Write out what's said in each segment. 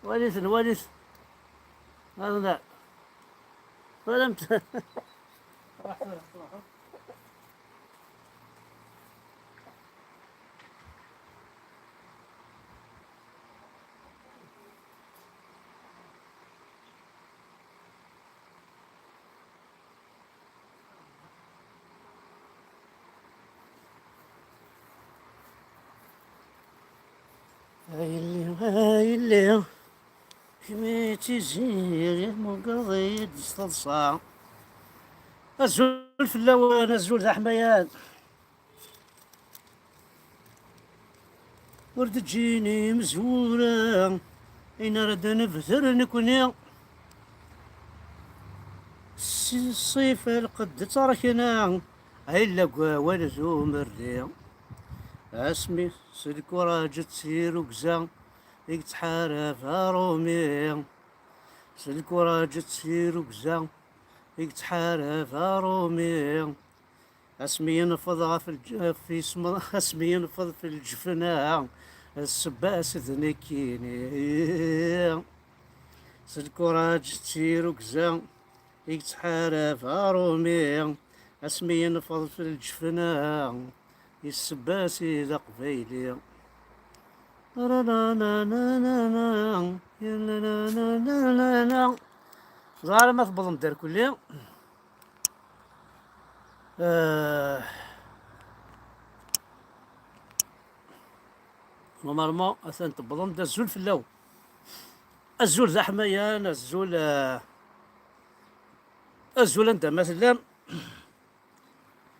ونيس هذا فهمت. هاي اللي كميتي زير مقضي تستلصع الزول في اللوان الزول ذا حميان ورد تجيني مزورة اين رد نبثر نكوني الصيف القد تركنا هلا قوال زوم الريا اسمي سلك وراجة تسير وقزا يتحارف هارومي سلك وراجة تسير وقزا يتحارف هارومي اسمي ينفض في اسم اسمي ينفض في الجفنا السباس ذنكيني سلك وراجة تسير وقزا يتحارف هارومي اسمي ينفض في الجفنا السباسي ذا قبيلي لا لا لا لا لا لا لا لا لا لا زهر ما تبض ندير كلي نورمالمون اثن تبض ندير الزول في اللو الزول ذا حميان الزول انت مثلا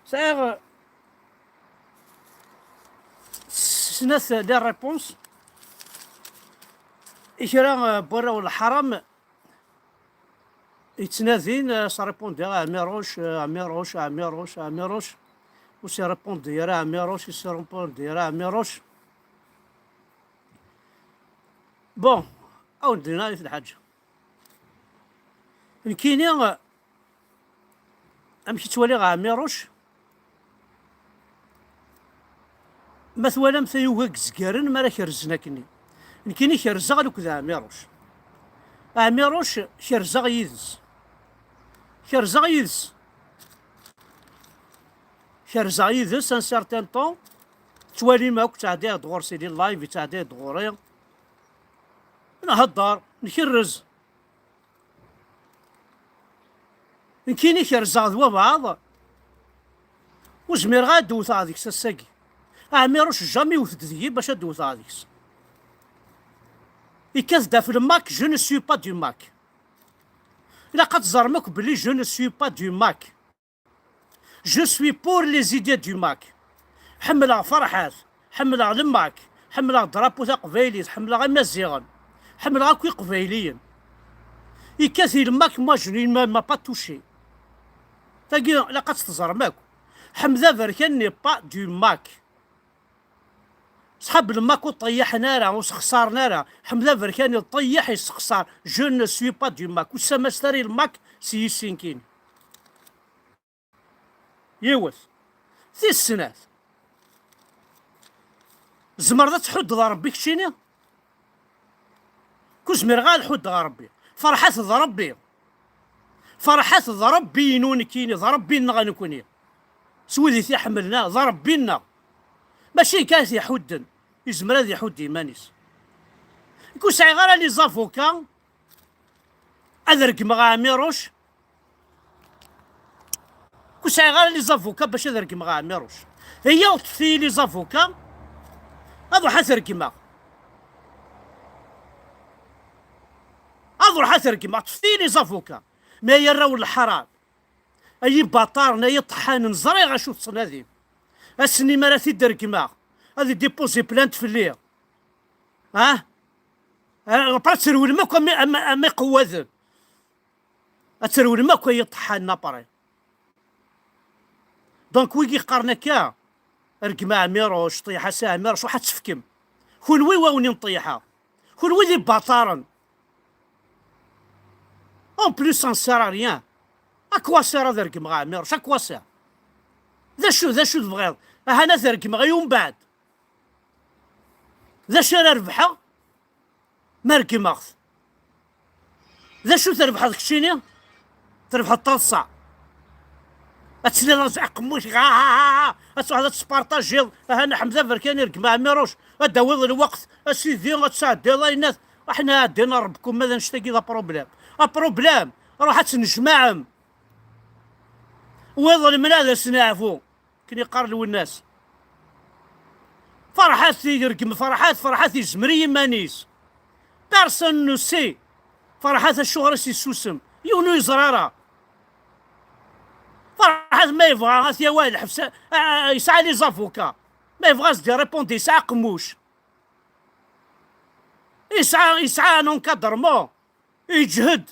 سايغ سناس دير ريبونس إشرا برا ولا حرام يتنادين ساريبوندي عميروش وسي ريبوندي راه عميروش وسي ريبوندي راه عميروش بون او ندينا في الحاجة كاينين امشي توالي غا عميروش مثلا مثيوغا كزكارن ما راه كرزنا كني كاينين كرزا غلوك ذا عميروش كرزا يدس كرزا يدس ان سارتان طون توالي ماك تعدي دغور سيدي اللايف تعدي دغوري نهضر نكرز كاينين كرزا ذوا بعض وزمير غاد دوث هذيك ساكي عميروش جامي وثد ذي باش دوث هذيك يكاز دا في الماك جو نو سوي با دو ماك إلا قد زرمك بلي جو نو سوي با دو ماك جو سوي بور لي زيدي دو ماك حملها فرحات حملها لماك حملها درابو تاع قبايلي حملها غير مزيغن حملها كوي قبايليين يكاثي الماك ما جوني ما با توشي تاقي إلا قد تزرمك حمذا بركاني با دو ماك صحاب الماك وطيحنا راه وسخسارنا راه حمله بركاني طيح يسخسار جو نو سوي با دو ماك وسما ستاري الماك سي سينكين يوث في السنات زمر تحد ذا ربي كشيني كوزمير غال حد ذا ربي فرحات ذا ربي فرحات ذا ربي نون كيني ذا ربي غنكوني سويدي في حملنا ذا ربينا ماشي كاس يحدن يزمر هذا يحد يمانيس يكون ساعي غير لي زافوكا أذرك مغا عميروش كون ساعي غير لي زافوكا باش أذرك مغا عميروش هي وتثي لي زافوكا هذو حثرك ما هذو حثرك ما تثي لي زافوكا ما يراو الحرام أي باطارنا يطحن نزري غاشوف صناديم السني مراتي درك ما هذه ديبوزي بلانت في الليل برا تسرول ماكو أما قوذن تسرول ماكو يطحن نابري دونك ويجي قارنكا رقما عميروش طيحة ساميروش وحد تفكم خلوي واوني نطيحها خلوي ذي باطارن اون بلوس ان سار ريان اكوا سار هذا رقما عميروش اكوا سار ذا شو تبغيض هانا ذرك مغا يوم بعد ذا شو راه ربحها مركماغ ذا شو تربح هذاك الشيني تربح الطلصة اتسلي راسع قموش اسو هذا تسبارطاجي انا حمزه فركاني ركب ميروش اداوض الوقت اسيدي غتساعد الله الناس احنا دينا ربكم ماذا نشتاقي ذا بروبليم بروبليم راحت نجمعهم ويظل من هذا سنعفو كني يقارنوا الناس فرحات يرقم فرحات يزمري مانيس بيرسون نو سي فرحات الشهرة سي سوسم يونو زرارة فرحات ما يبغى غاس يا وائل حفصة يسعى لي زافوكا ما يبغاش دي ريبوندي يسعى قموش يسعى نونكادرمون يجهد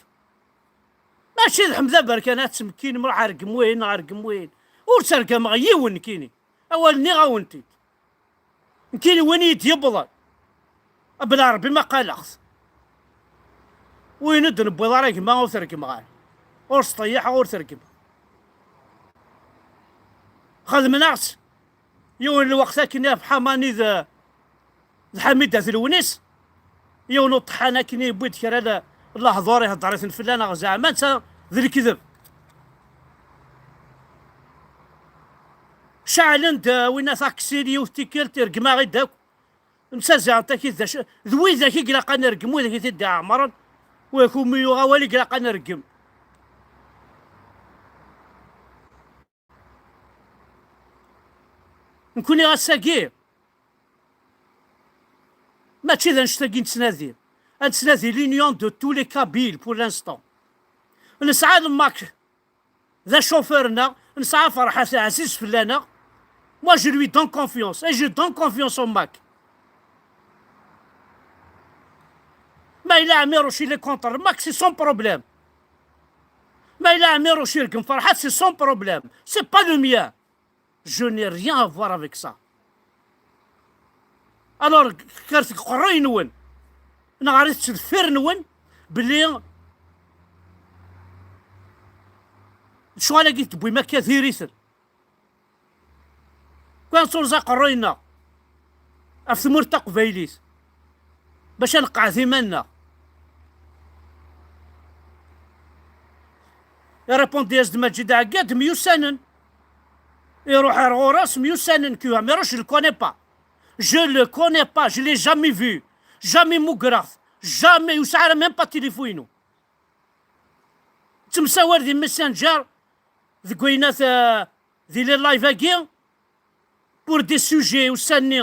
ماشي حمزه بركانات تمكين مرا عرقم وين ورسرقم غيون كيني اولني غاونتي كيني وين يتيبضل بلا ربي ما قال اخذ وين ندن بوضارك ما وثرقم غاي ورس طيحه ورثرقم خذ مناس يون الوقت كنا في حماني ذا حميده الونيس يون طحانا كني بيت كرا الله ضوري هضرت الفلانه زعما انت ذي الكذب شعل انت وين تاكسيري وتيكل ترقما غي داك نسى انت كي ذوي ذاك يقلق نرقم وذاك تدعى عمرا ويكون ميوغا ولي يقلق نرقم نكوني غاساكي ماشي ذا نشتاقي نتسنادي لونيون دو تو لي كابيل بور لانستون نسعى الماك ذا شوفيرنا نسعى فرحة عزيز فلانا moi je lui donne confiance et je donne confiance au Mac ما إلا عميروش اللي كونتر الماك سي سون بروبليم ما إلا عميروش يرقم فرحة سي سون بروبليم سي با لو ميان je n'ai rien à voir avec ça alors كارتك قري نون انا عرفت الفير نون بلي شو انا قلت بوي ما كثيريثر كان صورزا قرينا افثمور تقبيليس باش نقع ثمنا يريبون دياز ماجد عقاد ميوسانن يروح غوراس ميوسانن كيو ميروش جو كوني با je le connais pas je l'ai jamais vu jamais موغراف jamais يسعر ميم با تليفونو تمساور ذي ميسنجر ذي كوينات ذي لي لايف اكي بور دي سوجي وساني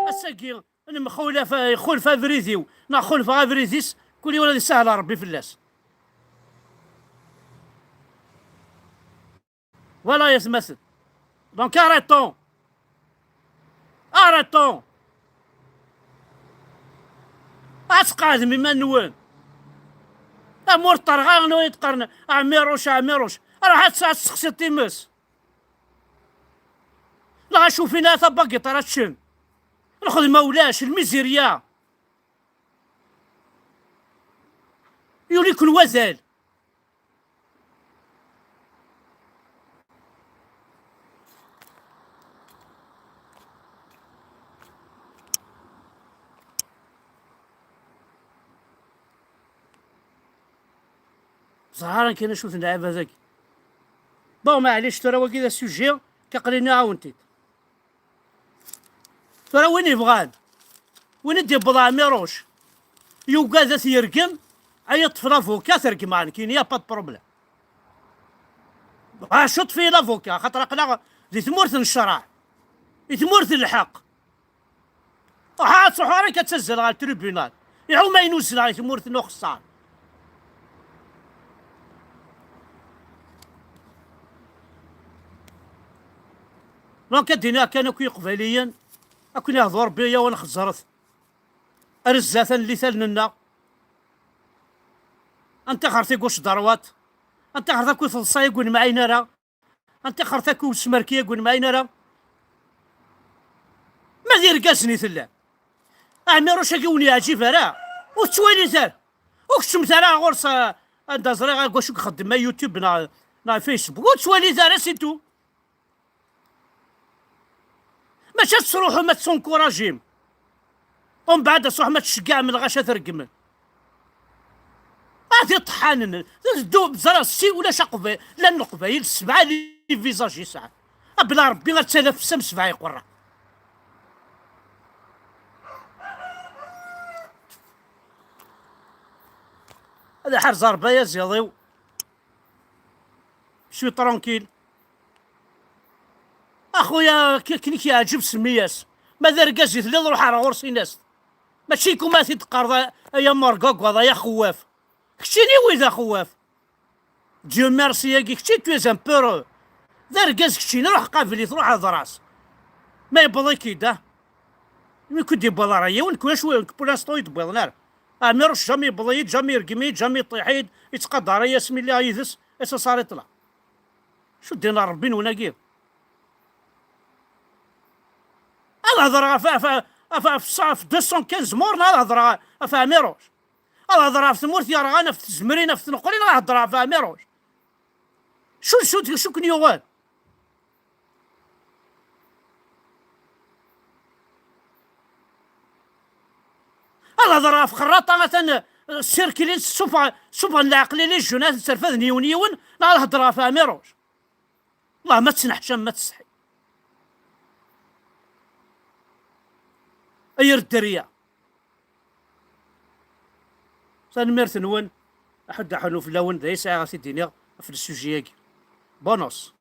اساكي انا مخولة يخول فافريزيو ناخول فافريزيس كولي ولا سهل ربي فلاس ولا يتمثل دونك اريتون اسقاد مما نوان امور طرغان ويتقرن عميروش راح تسقسي تيمس لا شوفينا باقي طراتشن ناخذ مولاش الميزيريا يوليك الوزال صراحة كاين نشوف نلعب هذاك بون معليش ترى هو كذا السوجي كقليني عاونتي ترى وين يبغان وين دي بضاعة ميروش يوقع ذات يرقم عيط في لافوكا ترقم معنا كاين يا با بروبليم شط في لافوكا خاطر قلنا ذي ثمورث الشرع ثمورث الحق صح راك تسجل على التريبيونال يعو ما ينوزل على ثمورث نخصان لون كدينا كان كي قباليا اكون يهضر بيا وانا خزرت رزاثا اللي ثلنا انت خرتي كوش ضروات انت خرتي كو فلصاي يقول معاينا راه انت خرتي كو سمركيه يقول معاينا راه ما دير قاسني ثلا اعمروش كوني عجيب راه وتشويني ثار وكتم ثار غورس عند زريغا كوش خدم يوتيوب نا فيسبوك وتشويني ثار سيتو ماشي تروحوا ما تسونكوراجيم ومن بعد صح ما تشقع من غاشا ترقمن هذه طحانن دوب زرا سي ولا شقبه لا القبايل السبعه لي فيزاج يسعى بلا ربي غير تلف سم سبعه يقرا هذا حار زربه يا زيضيو شوي ترونكيل اخويا كي كيعجب سمياس ماذا رقاز يثلث روح على غرسي ناس ماشي كوما تقرض يا مرقوق هذا يا خواف كشتيني ويذا خواف ديو ميرسي يا كشتي تو ان بورو ذا رقاز كشتيني روح قابلي تروح على ضراس ما يبغي كيدا مي كنت يبغى رايا وين كل شويه بولانستو يتبغى نار اميروش جامي بضيد جامي رقمي جامي طيحيد يتقدر رايا اسمي الله يذس اسا صار يطلع شو دينا ربي وناقير انا هضر في 215 مور انا هضر في اميروش انا هضر في مورثيا راه في الزمرينه في تنقلين راه هضر في اميروش شو كنيوان انا هضر في خراطه مثلا السيركلين سوبا العقلي لي الجنات سرفذ نيون لا هضر في اميروش الله ما تسنحش ما تستحي اير الدريه سنميرث نون احد حنو في اللون ذا يسعى سيدينيا في السوجياكي بونوس